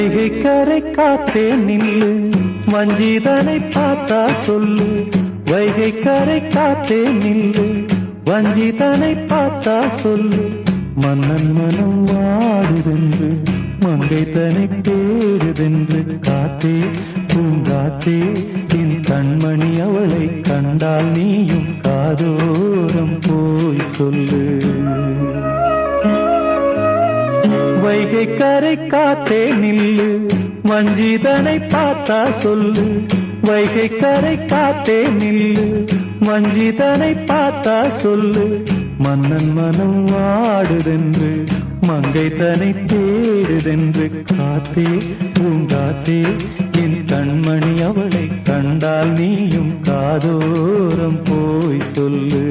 வைகைக்கரை காத்தே நில்லு, வஞ்சிதனை பார்த்தா சொல்லு. வைகைக்கரை காத்தே நில்லு, வஞ்சிதனை பார்த்தா சொல்லு. மன்னன் மனம் வாடுதென்று, மங்கை தனை தேடுதென்று. காத்தே பூங்காத்தே, என் கண்மணி அவளை கண்டால் நீயும் காதோரம் போய் சொல்லு. வைகைக்கரை காத்தே நில்லு, வஞ்சிதனை பார்த்தா சொல்லு. வைகைக்கரை காத்தே நில்லு, வஞ்சிதனை பார்த்தா சொல்லு. மன்னன் மனம் வாடுதென்று, மங்கை தனை தேடுதென்று. காத்தே பூங்காத்தே, என் கண்மணி அவளை கண்டால் நீயும் காதோரம் போய் சொல்லு.